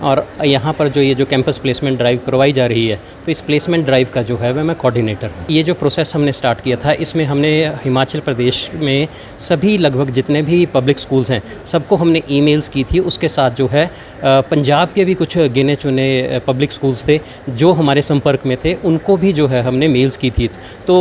और यहाँ पर जो ये जो कैंपस प्लेसमेंट ड्राइव करवाई जा रही है, तो इस प्लेसमेंट ड्राइव का जो है वह मैं कोऑर्डिनेटर हूँ। ये जो प्रोसेस हमने स्टार्ट किया था, इसमें हमने हिमाचल प्रदेश में सभी लगभग जितने भी पब्लिक स्कूल्स हैं सबको हमने ईमेल्स की थी। उसके साथ जो है पंजाब के भी कुछ गिने चुने पब्लिक स्कूल्स थे जो हमारे संपर्क में थे, उनको भी जो है हमने मेल्स की थी। तो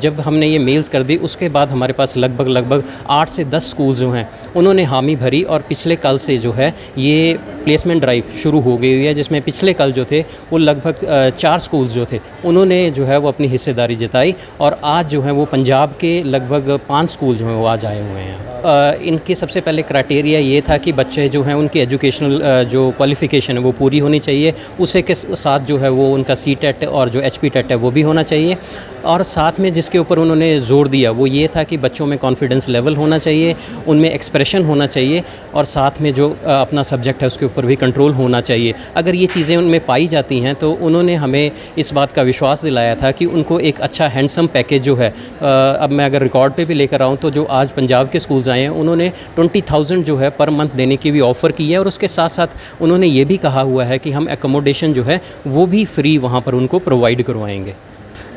जब हमने ये मेल्स कर दी, उसके बाद हमारे पास लगभग 8 से 10 स्कूल जो हैं उन्होंने हामी भरी, और पिछले कल से जो है ये प्लेसमेंट ड्राइव शुरू हो गई हुई है, जिसमें पिछले कल जो थे वो लगभग 4 स्कूल्स जो थे उन्होंने जो है वो अपनी हिस्सेदारी जताई, और आज जो है वो पंजाब के लगभग 5 स्कूल जो हैं वो आज आए हुए हैं। इनके सबसे पहले क्राइटेरिया ये था कि बच्चे जो हैं उनकी एजुकेशनल जो क्वालिफ़िकेशन है वो पूरी होनी चाहिए, उसी के साथ जो है वो उनका CTET और जो HPTET है वो भी होना चाहिए, और साथ में जिसके ऊपर उन्होंने ज़ोर दिया वो ये था कि बच्चों में कॉन्फिडेंस लेवल होना चाहिए, उनमें एक्सप्रेशन होना चाहिए, और साथ में जो अपना सब्जेक्ट है उसके ऊपर भी कंट्रोल होना चाहिए। अगर ये चीज़ें उनमें पाई जाती हैं तो उन्होंने हमें इस बात का विश्वास दिलाया था कि उनको एक अच्छा हैंडसम पैकेज जो है, अब मैं अगर रिकॉर्ड पे भी लेकर आऊँ तो जो आज पंजाब के स्कूल्स आए हैं उन्होंने 20,000 जो है पर मंथ देने की भी ऑफ़र की है, और उसके साथ साथ उन्होंने ये भी कहा हुआ है कि हम एकोमोडेशन जो है वो भी फ्री वहाँ पर उनको प्रोवाइड करवाएंगे।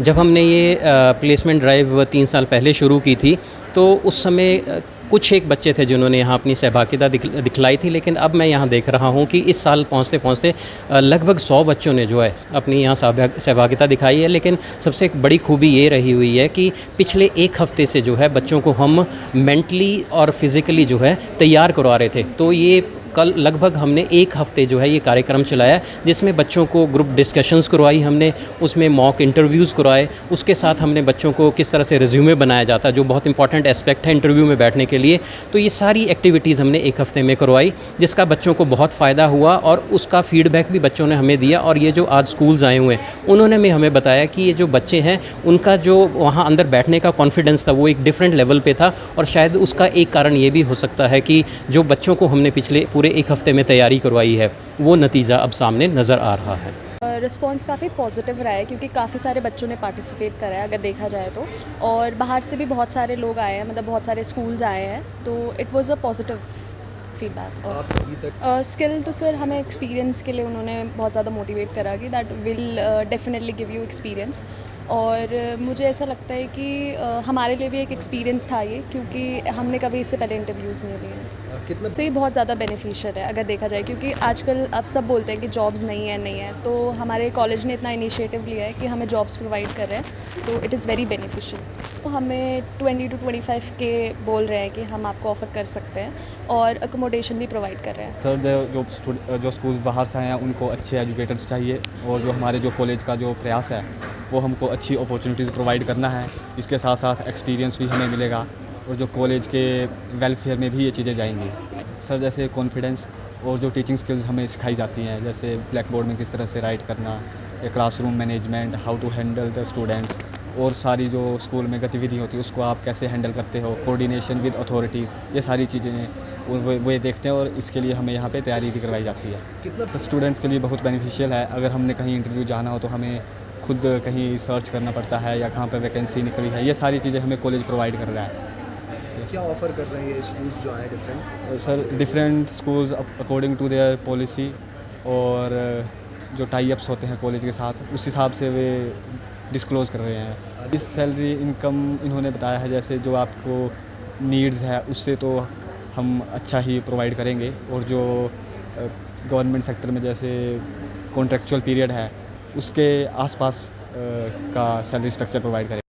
जब हमने ये प्लेसमेंट ड्राइव 3 साल पहले शुरू की थी तो उस समय कुछ एक बच्चे थे जिन्होंने यहाँ अपनी सहभागिता दिखलाई थी, लेकिन अब मैं यहाँ देख रहा हूँ कि इस साल पहुँचते पहुँचते लगभग 100 बच्चों ने जो है अपनी यहाँ सहभागिता दिखाई है। लेकिन सबसे एक बड़ी खूबी ये रही हुई है कि पिछले 1 हफ़्ते से जो है बच्चों को हम मेंटली और फिज़िकली जो है तैयार करवा रहे थे। तो ये कल लगभग हमने 1 हफ़्ते जो है ये कार्यक्रम चलाया, जिसमें बच्चों को ग्रुप डिस्कशंस करवाई हमने, उसमें मॉक इंटरव्यूज़ करवाए, उसके साथ हमने बच्चों को किस तरह से रिज्यूमे बनाया जाता है जो बहुत इंपॉर्टेंट एस्पेक्ट है इंटरव्यू में बैठने के लिए। तो ये सारी एक्टिविटीज़ हमने 1 हफ़्ते में करवाई, जिसका बच्चों को बहुत फ़ायदा हुआ, और उसका फ़ीडबैक भी बच्चों ने हमें दिया। और ये जो आज स्कूल्स आए हुए हैं उन्होंने भी हमें बताया कि ये जो बच्चे हैं उनका जो वहाँ अंदर बैठने का कॉन्फिडेंस था वो एक डिफरेंट लेवल पे था, और शायद उसका एक कारण ये भी हो सकता है कि जो बच्चों को हमने पिछले पूरे 1 हफ़्ते में तैयारी करवाई है वो नतीजा अब सामने नज़र आ रहा है। रिस्पॉन्स काफ़ी पॉजिटिव रहा है, क्योंकि काफ़ी सारे बच्चों ने पार्टिसिपेट करा है अगर देखा जाए तो, और बाहर से भी बहुत सारे लोग आए हैं, मतलब बहुत सारे स्कूल्स आए हैं, तो it was a positive feedback. और स्किल तो सर हमें एक्सपीरियंस के लिए उन्होंने बहुत ज़्यादा मोटिवेट करा कि that will definitely give you experience, और मुझे ऐसा लगता है कि हमारे लिए भी एक एक्सपीरियंस था ये, क्योंकि हमने कभी इससे पहले इंटरव्यूज़ नहीं दिए। कितना तो ये बहुत ज़्यादा बेनिफिशियल है अगर देखा जाए, क्योंकि आजकल अब सब बोलते हैं कि जॉब्स नहीं है, तो हमारे कॉलेज ने इतना इनिशिएटिव लिया है कि हमें जॉब्स प्रोवाइड कर रहे हैं, तो इट इज़ वेरी बेनिफिशियल। तो हमें 20 to 25 के बोल रहे हैं कि हम आपको ऑफ़र कर सकते हैं, और अकोमोडेशन भी प्रोवाइड कर रहे हैं। सर जो स्कूल बाहर से आए हैं उनको अच्छे एजुकेटर्स चाहिए, और जो हमारे जो कॉलेज का जो प्रयास है वो हमको अच्छी अपॉर्चुनिटीज़ प्रोवाइड करना है। इसके साथ साथ एक्सपीरियंस भी हमें मिलेगा, और जो कॉलेज के वेलफेयर में भी ये चीज़ें जाएंगी। सर जैसे कॉन्फिडेंस और जो टीचिंग स्किल्स हमें सिखाई जाती हैं, जैसे ब्लैक बोर्ड में किस तरह से राइट करना, या classroom management, how to handle the students, और सारी जो स्कूल में गतिविधि होती है उसको आप कैसे हैंडल करते हो, कोऑर्डिनेशन विद अथॉरिटीज़, ये सारी चीज़ें वो देखते हैं, और इसके लिए हमें यहाँ पे तैयारी भी करवाई जाती है। कितना स्टूडेंट्स के लिए बहुत बेनिफिशियल है। अगर हमने कहीं इंटरव्यू जाना हो तो हमें खुद कहीं सर्च करना पड़ता है, या कहाँ पर वैकेंसी निकली है, ये सारी चीज़ें हमें कॉलेज प्रोवाइड कर रहा है। क्या ऑफ़र कर रहे हैं ये स्कूल्स जो आए different? Sir different schools according to their policy, और जो टाई अप्स होते हैं कॉलेज के साथ उस हिसाब से वे डिस्क्लोज़ कर रहे हैं। इस सैलरी इनकम इन्होंने बताया है, जैसे जो आपको नीड्स है उससे तो हम अच्छा ही प्रोवाइड करेंगे, और जो गवर्नमेंट सेक्टर में जैसे कॉन्ट्रेक्चुअल पीरियड है उसके आसपास का सैलरी स्ट्रक्चर प्रोवाइड करेंगे।